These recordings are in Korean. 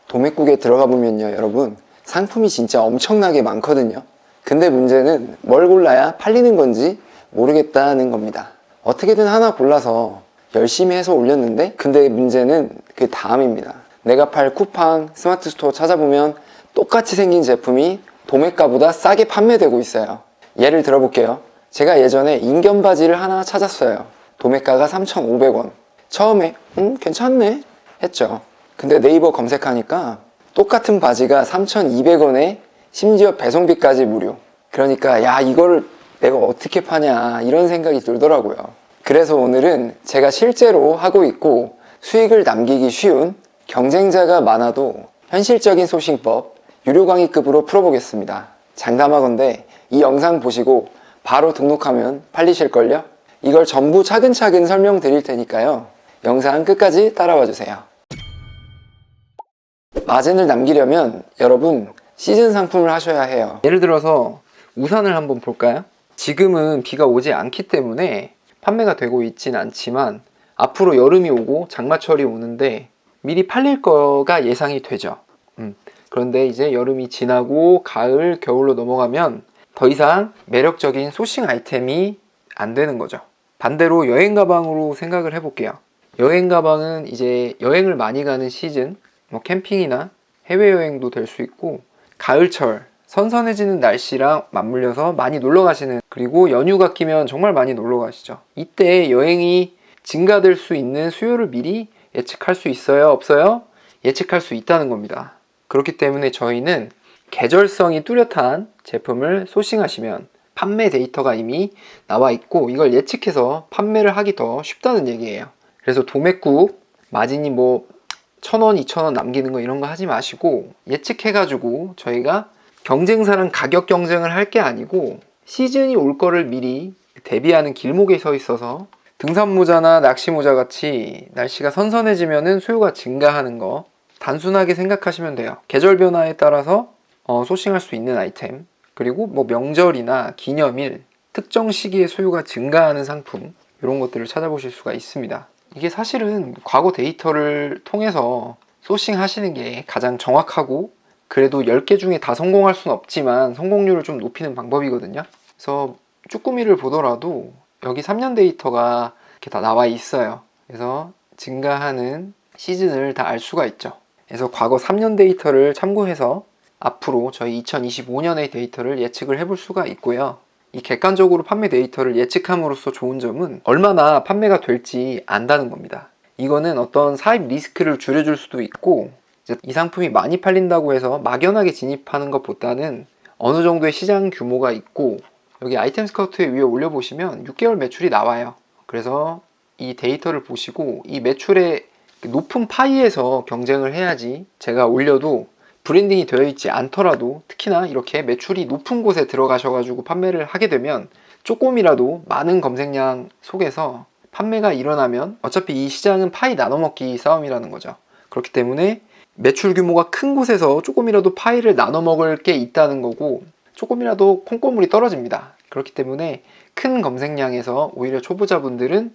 도매국에 들어가 보면요, 여러분, 상품이 진짜 엄청나게 많거든요. 근데 문제는 뭘 골라야 팔리는 건지 모르겠다는 겁니다. 어떻게든 하나 골라서 열심히 해서 올렸는데, 근데 문제는 그 다음입니다. 내가 팔 쿠팡, 스마트 스토어 찾아보면 똑같이 생긴 제품이 도매가보다 싸게 판매되고 있어요. 예를 들어볼게요. 제가 예전에 인견 바지를 하나 찾았어요. 도매가가 3,500원. 처음에 괜찮네 했죠. 근데 네이버 검색하니까 똑같은 바지가 3,200원에 심지어 배송비까지 무료. 그러니까 야, 이거를 내가 어떻게 파냐 이런 생각이 들더라고요. 그래서 오늘은 제가 실제로 하고 있고 수익을 남기기 쉬운 경쟁자가 많아도 현실적인 소싱법 유료 강의급으로 풀어보겠습니다. 장담하건대 이 영상 보시고 바로 등록하면 팔리실걸요? 이걸 전부 차근차근 설명드릴 테니까요. 영상 끝까지 따라와 주세요. 마진을 남기려면 여러분 시즌 상품을 하셔야 해요. 예를 들어서 우산을 한번 볼까요? 지금은 비가 오지 않기 때문에 판매가 되고 있진 않지만 앞으로 여름이 오고 장마철이 오는데 미리 팔릴 거가 예상이 되죠. 그런데 이제 여름이 지나고 가을, 겨울로 넘어가면 더 이상 매력적인 소싱 아이템이 안 되는 거죠. 반대로 여행 가방으로 생각을 해볼게요. 여행 가방은 이제 여행을 많이 가는 시즌, 뭐 캠핑이나 해외여행도 될 수 있고 가을철 선선해지는 날씨랑 맞물려서 많이 놀러 가시는, 그리고 연휴가 끼면 정말 많이 놀러 가시죠. 이때 여행이 증가될 수 있는 수요를 미리 예측할 수 있어요? 없어요? 예측할 수 있다는 겁니다. 그렇기 때문에 저희는 계절성이 뚜렷한 제품을 소싱하시면 판매 데이터가 이미 나와 있고 이걸 예측해서 판매를 하기 더 쉽다는 얘기예요. 그래서 도매국 마진이 뭐 1,000원, 2,000원 남기는 거 이런 거 하지 마시고 예측해가지고 저희가 경쟁사랑 가격 경쟁을 할 게 아니고 시즌이 올 거를 미리 대비하는 길목에 서 있어서 등산모자나 낚시모자 같이 날씨가 선선해지면은 수요가 증가하는 거 단순하게 생각하시면 돼요. 계절 변화에 따라서 소싱할 수 있는 아이템, 그리고 뭐 명절이나 기념일, 특정 시기에 수요가 증가하는 상품, 이런 것들을 찾아보실 수가 있습니다. 이게 사실은 과거 데이터를 통해서 소싱 하시는 게 가장 정확하고 그래도 10개 중에 다 성공할 수는 없지만 성공률을 좀 높이는 방법이거든요. 그래서 쭈꾸미를 보더라도 여기 3년 데이터가 이렇게 다 나와 있어요. 그래서 증가하는 시즌을 다 알 수가 있죠. 그래서 과거 3년 데이터를 참고해서 앞으로 저희 2025년의 데이터를 예측을 해볼 수가 있고요. 이 객관적으로 판매 데이터를 예측함으로써 좋은 점은 얼마나 판매가 될지 안다는 겁니다. 이거는 어떤 사입 리스크를 줄여줄 수도 있고, 이제 이 상품이 많이 팔린다고 해서 막연하게 진입하는 것보다는 어느 정도의 시장 규모가 있고, 여기 아이템 스카우트 위에 올려보시면 6개월 매출이 나와요. 그래서 이 데이터를 보시고 이 매출의 높은 파이에서 경쟁을 해야지, 제가 올려도 브랜딩이 되어 있지 않더라도 특히나 이렇게 매출이 높은 곳에 들어가셔가지고 판매를 하게 되면 조금이라도 많은 검색량 속에서 판매가 일어나면 어차피 이 시장은 파이 나눠먹기 싸움이라는 거죠. 그렇기 때문에 매출 규모가 큰 곳에서 조금이라도 파이를 나눠 먹을 게 있다는 거고, 조금이라도 콩고물이 떨어집니다. 그렇기 때문에 큰 검색량에서 오히려 초보자분들은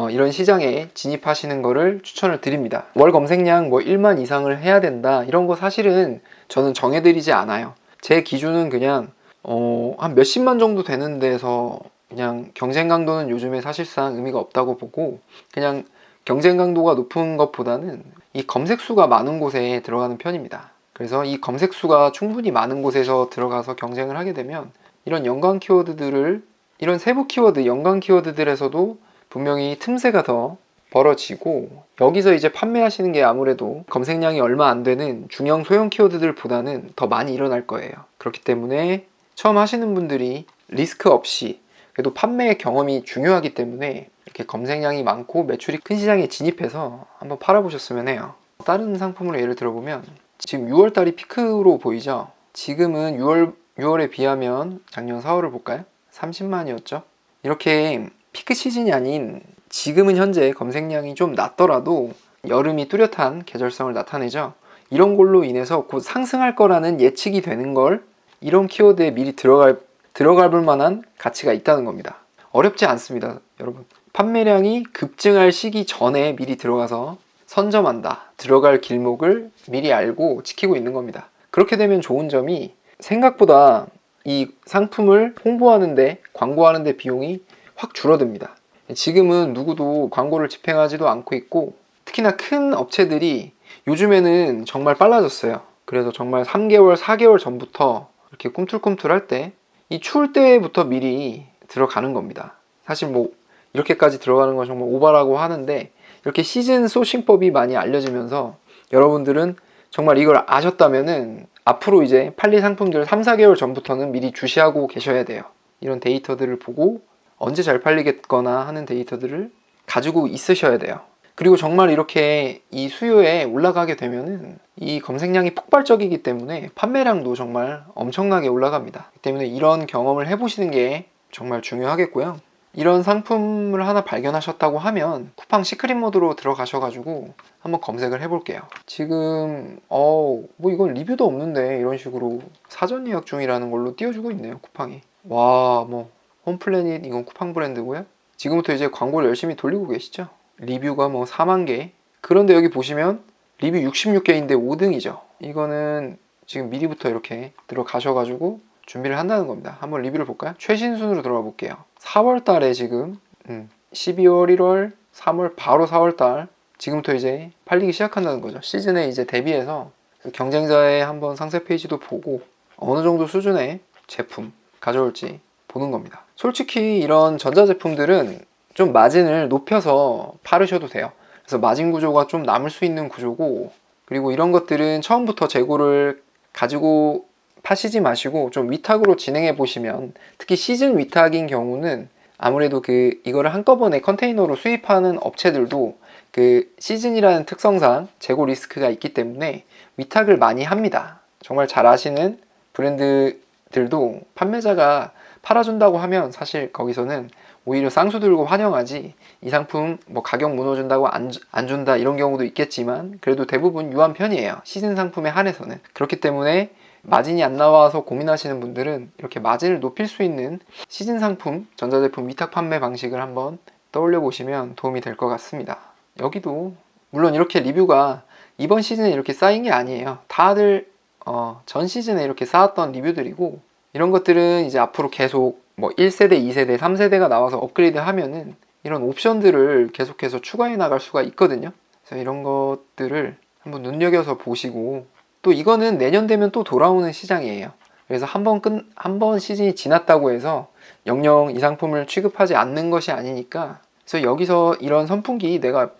이런 시장에 진입하시는 거를 추천을 드립니다. 월 검색량 뭐 1만 이상을 해야 된다 이런 거 사실은 저는 정해드리지 않아요. 제 기준은 그냥 한 몇십만 정도 되는 데서 그냥 경쟁 강도는 요즘에 사실상 의미가 없다고 보고, 그냥 경쟁 강도가 높은 것보다는 이 검색 수가 많은 곳에 들어가는 편입니다. 그래서 이 검색 수가 충분히 많은 곳에서 들어가서 경쟁을 하게 되면 이런 연관 키워드들을, 이런 세부 키워드, 연관 키워드들에서도 분명히 틈새가 더 벌어지고, 여기서 이제 판매하시는 게 아무래도 검색량이 얼마 안 되는 중형 소형 키워드들보다는 더 많이 일어날 거예요. 그렇기 때문에 처음 하시는 분들이 리스크 없이, 그래도 판매 경험이 중요하기 때문에 이렇게 검색량이 많고 매출이 큰 시장에 진입해서 한번 팔아보셨으면 해요. 다른 상품으로 예를 들어보면 지금 6월달이 피크로 보이죠? 지금은 6월에 비하면 작년 4월을 볼까요? 30만이었죠? 이렇게 피크 시즌이 아닌 지금은 현재 검색량이 좀 낮더라도 여름이 뚜렷한 계절성을 나타내죠. 이런 걸로 인해서 곧 상승할 거라는 예측이 되는 걸 이런 키워드에 미리 들어갈 볼 만한 가치가 있다는 겁니다. 어렵지 않습니다, 여러분. 판매량이 급증할 시기 전에 미리 들어가서 선점한다. 들어갈 길목을 미리 알고 지키고 있는 겁니다. 그렇게 되면 좋은 점이 생각보다 이 상품을 홍보하는데, 광고하는데 비용이 확 줄어듭니다. 지금은 누구도 광고를 집행하지도 않고 있고, 특히나 큰 업체들이 요즘에는 정말 빨라졌어요. 그래서 정말 3개월, 4개월 전부터 이렇게 꿈틀꿈틀할 때, 이 추울 때부터 미리 들어가는 겁니다. 사실 뭐 이렇게까지 들어가는 건 정말 오바라고 하는데, 이렇게 시즌 소싱법이 많이 알려지면서 여러분들은 정말 이걸 아셨다면은 앞으로 이제 팔릴 상품들을 3, 4개월 전부터는 미리 주시하고 계셔야 돼요. 이런 데이터들을 보고 언제 잘 팔리겠거나 하는 데이터들을 가지고 있으셔야 돼요. 그리고 정말 이렇게 이 수요에 올라가게 되면은 이 검색량이 폭발적이기 때문에 판매량도 정말 엄청나게 올라갑니다. 때문에 이런 경험을 해보시는 게 정말 중요하겠고요. 이런 상품을 하나 발견하셨다고 하면 쿠팡 시크릿 모드로 들어가셔가지고 한번 검색을 해볼게요. 지금 뭐 이건 리뷰도 없는데 이런 식으로 사전 예약 중이라는 걸로 띄워주고 있네요, 쿠팡이. 와, 뭐 홈플래닛, 이건 쿠팡 브랜드고요. 지금부터 이제 광고를 열심히 돌리고 계시죠. 리뷰가 뭐 4만 개. 그런데 여기 보시면 리뷰 66개인데 5등이죠. 이거는 지금 미리부터 이렇게 들어가셔가지고 준비를 한다는 겁니다. 한번 리뷰를 볼까요? 최신 순으로 들어가 볼게요. 4월 달에 지금 12월, 1월, 3월, 바로 4월 달 지금부터 이제 팔리기 시작한다는 거죠. 시즌에 이제 대비해서 경쟁자의 한번 상세 페이지도 보고 어느 정도 수준의 제품 가져올지 보는 겁니다. 솔직히 이런 전자제품들은 좀 마진을 높여서 팔으셔도 돼요. 그래서 마진 구조가 좀 남을 수 있는 구조고, 그리고 이런 것들은 처음부터 재고를 가지고 파시지 마시고 좀 위탁으로 진행해 보시면, 특히 시즌 위탁인 경우는 아무래도 이거를 한꺼번에 컨테이너로 수입하는 업체들도 그 시즌이라는 특성상 재고 리스크가 있기 때문에 위탁을 많이 합니다. 정말 잘 아시는 브랜드들도 판매자가 팔아준다고 하면 사실 거기서는 오히려 쌍수 들고 환영하지, 이 상품 뭐 가격 무너진다고 안 준다 이런 경우도 있겠지만 그래도 대부분 유한 편이에요. 시즌 상품에 한해서는. 그렇기 때문에 마진이 안 나와서 고민하시는 분들은 이렇게 마진을 높일 수 있는 시즌 상품, 전자제품 위탁 판매 방식을 한번 떠올려 보시면 도움이 될 것 같습니다. 여기도 물론 이렇게 리뷰가 이번 시즌에 이렇게 쌓인 게 아니에요. 다들 전 시즌에 이렇게 쌓았던 리뷰들이고, 이런 것들은 이제 앞으로 계속 뭐 1세대, 2세대, 3세대가 나와서 업그레이드 하면은 이런 옵션들을 계속해서 추가해 나갈 수가 있거든요. 그래서 이런 것들을 한번 눈여겨서 보시고, 또 이거는 내년 되면 또 돌아오는 시장이에요. 그래서 한 번 시즌이 지났다고 해서 영영 이 상품을 취급하지 않는 것이 아니니까, 그래서 여기서 이런 선풍기 내가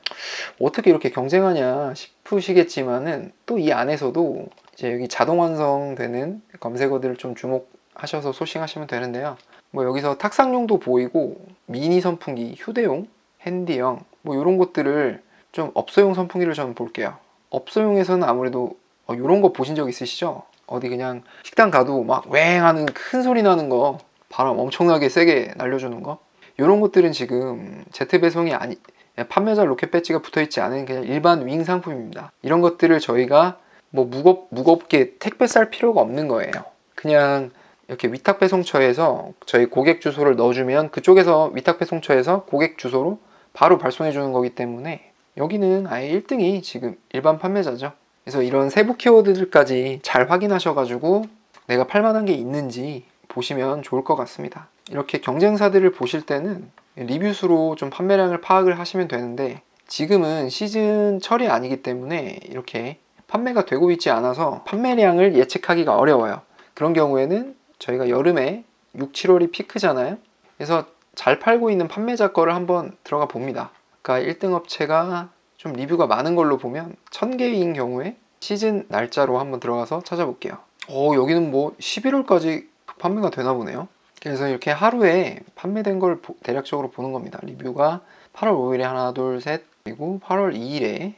어떻게 이렇게 경쟁하냐 싶으시겠지만은 또 이 안에서도 이제 여기 자동 완성되는 검색어들을 좀 주목하셔서 소싱하시면 되는데요. 뭐 여기서 탁상용도 보이고, 미니 선풍기, 휴대용, 핸디형 뭐 이런 것들을 좀 업소용 선풍기를 저는 볼게요. 업소용에서는 아무래도 이런 거 보신 적 있으시죠? 어디 그냥 식당 가도 막 웽 하는 큰 소리 나는 거, 바람 엄청나게 세게 날려주는 거, 이런 것들은 지금 제트 배송이 판매자 로켓 배지가 붙어있지 않은 그냥 일반 윙 상품입니다. 이런 것들을 저희가 뭐 무겁게 택배 쌀 필요가 없는 거예요. 그냥 이렇게 위탁 배송처에서 저희 고객 주소를 넣어주면 그쪽에서 위탁 배송처에서 고객 주소로 바로 발송해 주는 거기 때문에 여기는 아예 1등이 지금 일반 판매자죠. 그래서 이런 세부 키워드들까지 잘 확인하셔가지고 내가 팔만한 게 있는지 보시면 좋을 것 같습니다. 이렇게 경쟁사들을 보실 때는 리뷰수로 좀 판매량을 파악을 하시면 되는데, 지금은 시즌철이 아니기 때문에 이렇게 판매가 되고 있지 않아서 판매량을 예측하기가 어려워요. 그런 경우에는 저희가 여름에 6, 7월이 피크잖아요. 그래서 잘 팔고 있는 판매자 거를 한번 들어가 봅니다. 그러니까 1등 업체가 좀 리뷰가 많은 걸로 보면 1000개인 경우에 시즌 날짜로 한번 들어가서 찾아볼게요. 여기는 뭐 11월까지 판매가 되나 보네요. 그래서 이렇게 하루에 판매된 걸 대략적으로 보는 겁니다. 리뷰가 8월 5일에 하나, 둘, 셋, 그리고 8월 2일에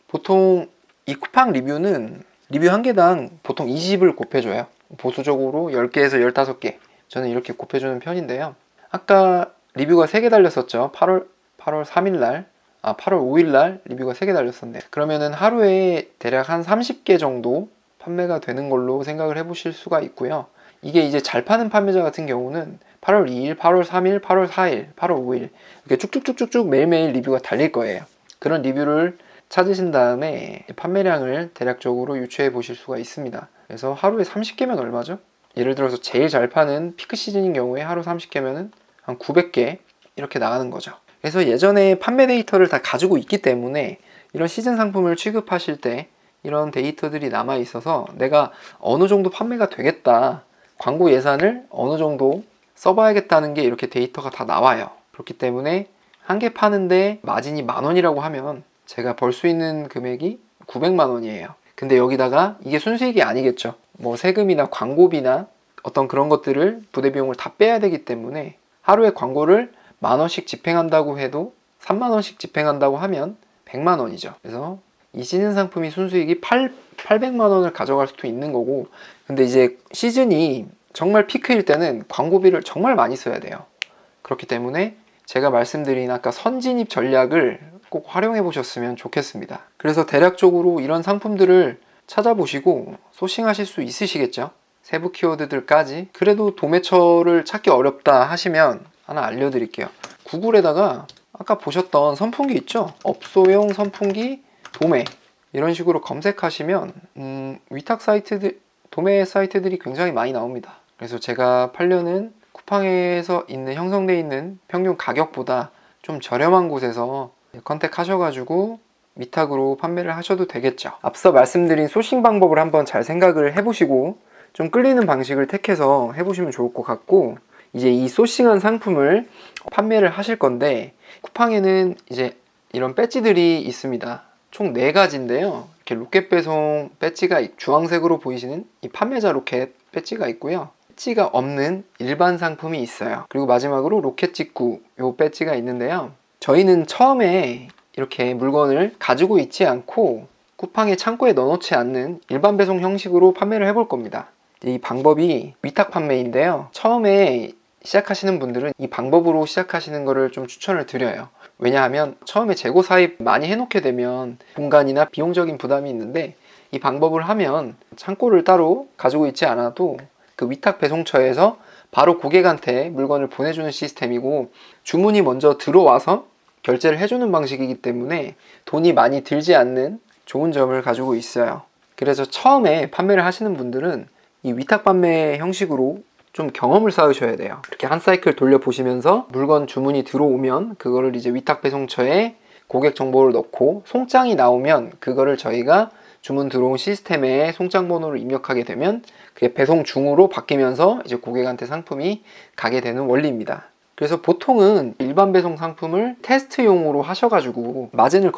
보통 이 쿠팡 리뷰는 리뷰 한 개당 보통 20을 곱해줘요. 보수적으로 10개에서 15개 저는 이렇게 곱해주는 편인데요. 아까 리뷰가 3개 달렸었죠. 8월 3일날 8월 5일날 리뷰가 3개 달렸었는데, 그러면은 하루에 대략 한 30개 정도 판매가 되는 걸로 생각을 해보실 수가 있고요. 이게 이제 잘 파는 판매자 같은 경우는 8월 2일, 8월 3일, 8월 4일, 8월 5일 이렇게 쭉쭉쭉쭉 매일매일 리뷰가 달릴 거예요. 그런 리뷰를 찾으신 다음에 판매량을 대략적으로 유추해 보실 수가 있습니다. 그래서 하루에 30개면 얼마죠? 예를 들어서 제일 잘 파는 피크 시즌인 경우에 하루 30개면은 한 900개 이렇게 나가는 거죠. 그래서 예전에 판매 데이터를 다 가지고 있기 때문에 이런 시즌 상품을 취급하실 때 이런 데이터들이 남아 있어서 내가 어느 정도 판매가 되겠다, 광고 예산을 어느 정도 써봐야겠다는 게 이렇게 데이터가 다 나와요. 그렇기 때문에 한 개 파는데 마진이 10,000원이라고 하면 제가 벌 수 있는 금액이 900만 원이에요. 근데 여기다가 이게 순수익이 아니겠죠. 뭐 세금이나 광고비나 어떤 그런 것들을 부대 비용을 다 빼야 되기 때문에 하루에 광고를 10,000원씩 집행한다고 해도 30,000원씩 집행한다고 하면 100만 원이죠. 그래서 이 시즌 상품이 순수익이 800만 원을 가져갈 수도 있는 거고, 근데 이제 시즌이 정말 피크일 때는 광고비를 정말 많이 써야 돼요. 그렇기 때문에 제가 말씀드린 아까 선진입 전략을 꼭 활용해 보셨으면 좋겠습니다. 그래서 대략적으로 이런 상품들을 찾아보시고 소싱하실 수 있으시겠죠? 세부 키워드들까지. 그래도 도매처를 찾기 어렵다 하시면 하나 알려드릴게요. 구글에다가 아까 보셨던 선풍기 있죠? 업소용 선풍기 도매, 이런 식으로 검색하시면 위탁 사이트들, 도매 사이트들이 굉장히 많이 나옵니다. 그래서 제가 팔려는 쿠팡에서 있는 형성되어 있는 평균 가격보다 좀 저렴한 곳에서 컨택하셔가지고 위탁으로 판매를 하셔도 되겠죠. 앞서 말씀드린 소싱 방법을 한번 잘 생각을 해보시고 좀 끌리는 방식을 택해서 해보시면 좋을 것 같고, 이제 이 소싱한 상품을 판매를 하실 건데 쿠팡에는 이제 이런 배지들이 있습니다. 총 4가지인데요. 이렇게 로켓 배송 배지가 주황색으로 보이시는 이 판매자 로켓 배지가 있고요. 배지가 없는 일반 상품이 있어요. 그리고 마지막으로 로켓 직구 요 배지가 있는데요. 저희는 처음에 이렇게 물건을 가지고 있지 않고 쿠팡의 창고에 넣어놓지 않는 일반 배송 형식으로 판매를 해볼 겁니다. 이 방법이 위탁 판매인데요. 처음에 시작하시는 분들은 이 방법으로 시작하시는 거를 좀 추천을 드려요. 왜냐하면 처음에 재고 사입 많이 해놓게 되면 공간이나 비용적인 부담이 있는데, 이 방법을 하면 창고를 따로 가지고 있지 않아도 그 위탁 배송처에서 바로 고객한테 물건을 보내주는 시스템이고, 주문이 먼저 들어와서 결제를 해주는 방식이기 때문에 돈이 많이 들지 않는 좋은 점을 가지고 있어요. 그래서 처음에 판매를 하시는 분들은 이 위탁 판매 형식으로 좀 경험을 쌓으셔야 돼요. 이렇게 한 사이클 돌려보시면서 물건 주문이 들어오면 그거를 이제 위탁 배송처에 고객 정보를 넣고 송장이 나오면 그거를 저희가 주문 들어온 시스템에 송장 번호를 입력하게 되면 그게 배송 중으로 바뀌면서 이제 고객한테 상품이 가게 되는 원리입니다. 그래서 보통은 일반 배송 상품을 테스트용으로 하셔가지고 마진을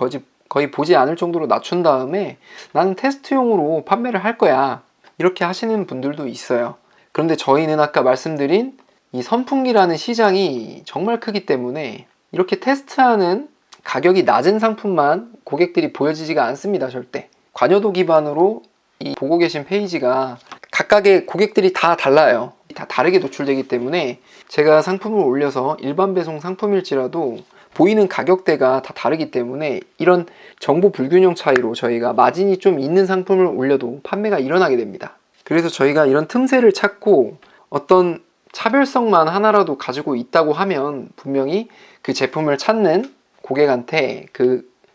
거의 보지 않을 정도로 낮춘 다음에 나는 테스트용으로 판매를 할 거야, 이렇게 하시는 분들도 있어요. 그런데 저희는 아까 말씀드린 이 선풍기라는 시장이 정말 크기 때문에 이렇게 테스트하는 가격이 낮은 상품만 고객들이 보여지지가 않습니다. 절대. 관여도 기반으로 이 보고 계신 페이지가 각각의 고객들이 다 달라요. 다 다르게 노출되기 때문에 제가 상품을 올려서 일반 배송 상품일지라도 보이는 가격대가 다 다르기 때문에 이런 정보 불균형 차이로 저희가 마진이 좀 있는 상품을 올려도 판매가 일어나게 됩니다. 그래서 저희가 이런 틈새를 찾고 어떤 차별성만 하나라도 가지고 있다고 하면 분명히 그 제품을 찾는 고객한테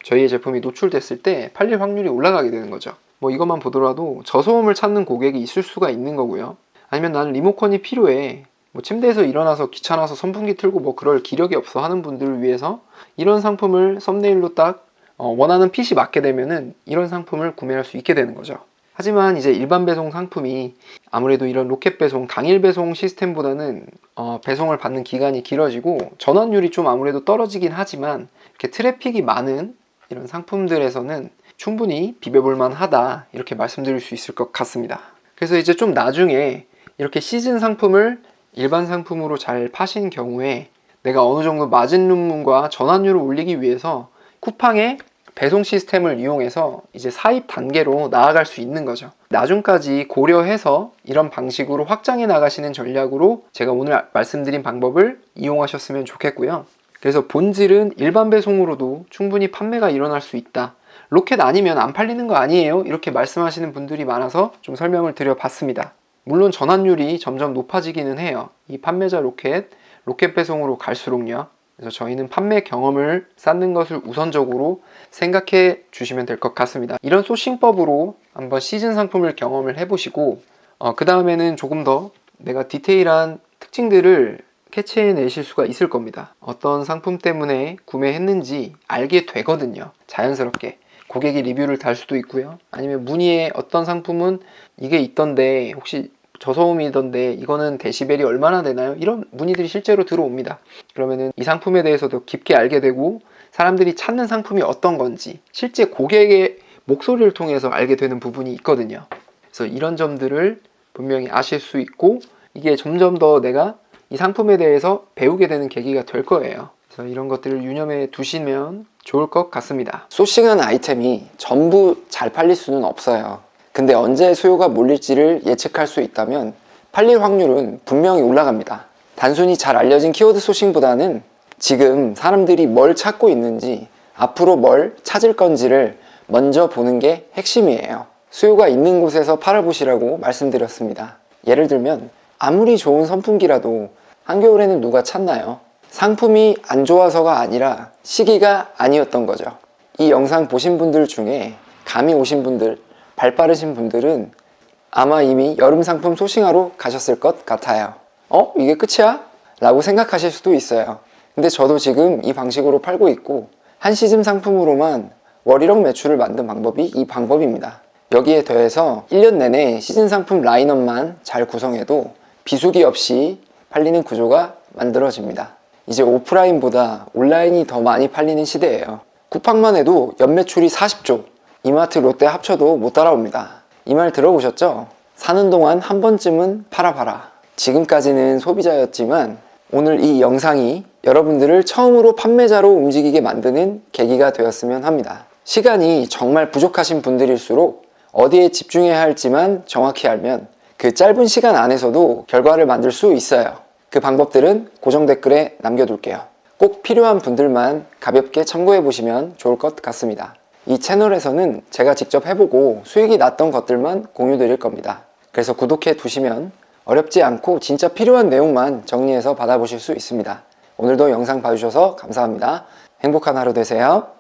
저희의 제품이 노출됐을 때 팔릴 확률이 올라가게 되는 거죠. 뭐 이것만 보더라도 저소음을 찾는 고객이 있을 수가 있는 거고요. 아니면 나는 리모컨이 필요해, 뭐 침대에서 일어나서 귀찮아서 선풍기 틀고 뭐 그럴 기력이 없어 하는 분들을 위해서 이런 상품을 썸네일로 딱 원하는 핏이 맞게 되면은 이런 상품을 구매할 수 있게 되는 거죠. 하지만 이제 일반 배송 상품이 아무래도 이런 로켓 배송, 당일 배송 시스템보다는 배송을 받는 기간이 길어지고 전환율이 좀 아무래도 떨어지긴 하지만 이렇게 트래픽이 많은 이런 상품들에서는 충분히 비벼볼만 하다, 이렇게 말씀드릴 수 있을 것 같습니다. 그래서 이제 좀 나중에 이렇게 시즌 상품을 일반 상품으로 잘 파신 경우에 내가 어느 정도 마진룸과 전환율을 올리기 위해서 쿠팡의 배송 시스템을 이용해서 이제 사입 단계로 나아갈 수 있는 거죠. 나중까지 고려해서 이런 방식으로 확장해 나가시는 전략으로 제가 오늘 말씀드린 방법을 이용하셨으면 좋겠고요. 그래서 본질은 일반 배송으로도 충분히 판매가 일어날 수 있다. 로켓 아니면 안 팔리는 거 아니에요? 이렇게 말씀하시는 분들이 많아서 좀 설명을 드려봤습니다. 물론 전환율이 점점 높아지기는 해요. 이 판매자 로켓 배송으로 갈수록요. 그래서 저희는 판매 경험을 쌓는 것을 우선적으로 생각해 주시면 될 것 같습니다. 이런 소싱법으로 한번 시즌 상품을 경험을 해보시고 그 다음에는 조금 더 내가 디테일한 특징들을 캐치해내실 수가 있을 겁니다. 어떤 상품 때문에 구매했는지 알게 되거든요. 자연스럽게. 고객이 리뷰를 달 수도 있고요. 아니면 문의에 어떤 상품은 이게 있던데 혹시 저소음이던데 이거는 데시벨이 얼마나 되나요? 이런 문의들이 실제로 들어옵니다. 그러면은 이 상품에 대해서도 깊게 알게 되고 사람들이 찾는 상품이 어떤 건지 실제 고객의 목소리를 통해서 알게 되는 부분이 있거든요. 그래서 이런 점들을 분명히 아실 수 있고 이게 점점 더 내가 이 상품에 대해서 배우게 되는 계기가 될 거예요. 그래서 이런 것들을 유념해 두시면 좋을 것 같습니다. 소싱한 아이템이 전부 잘 팔릴 수는 없어요. 근데 언제 수요가 몰릴지를 예측할 수 있다면 팔릴 확률은 분명히 올라갑니다. 단순히 잘 알려진 키워드 소싱보다는 지금 사람들이 뭘 찾고 있는지 앞으로 뭘 찾을 건지를 먼저 보는 게 핵심이에요. 수요가 있는 곳에서 팔아보시라고 말씀드렸습니다. 예를 들면 아무리 좋은 선풍기라도 한겨울에는 누가 찾나요? 상품이 안 좋아서가 아니라 시기가 아니었던 거죠. 이 영상 보신 분들 중에 감이 오신 분들, 발 빠르신 분들은 아마 이미 여름 상품 소싱하러 가셨을 것 같아요. 이게 끝이야? 라고 생각하실 수도 있어요. 근데 저도 지금 이 방식으로 팔고 있고 한 시즌 상품으로만 월 1억 매출을 만든 방법이 이 방법입니다. 여기에 더해서 1년 내내 시즌 상품 라인업만 잘 구성해도 비수기 없이 팔리는 구조가 만들어집니다. 이제 오프라인보다 온라인이 더 많이 팔리는 시대예요. 쿠팡만 해도 연매출이 40조, 이마트, 롯데 합쳐도 못 따라옵니다. 이 말 들어보셨죠? 사는 동안 한 번쯤은 팔아봐라. 지금까지는 소비자였지만 오늘 이 영상이 여러분들을 처음으로 판매자로 움직이게 만드는 계기가 되었으면 합니다. 시간이 정말 부족하신 분들일수록 어디에 집중해야 할지만 정확히 알면 그 짧은 시간 안에서도 결과를 만들 수 있어요. 그 방법들은 고정 댓글에 남겨둘게요. 꼭 필요한 분들만 가볍게 참고해 보시면 좋을 것 같습니다. 이 채널에서는 제가 직접 해보고 수익이 났던 것들만 공유 드릴 겁니다. 그래서 구독해 두시면 어렵지 않고 진짜 필요한 내용만 정리해서 받아보실 수 있습니다. 오늘도 영상 봐주셔서 감사합니다. 행복한 하루 되세요.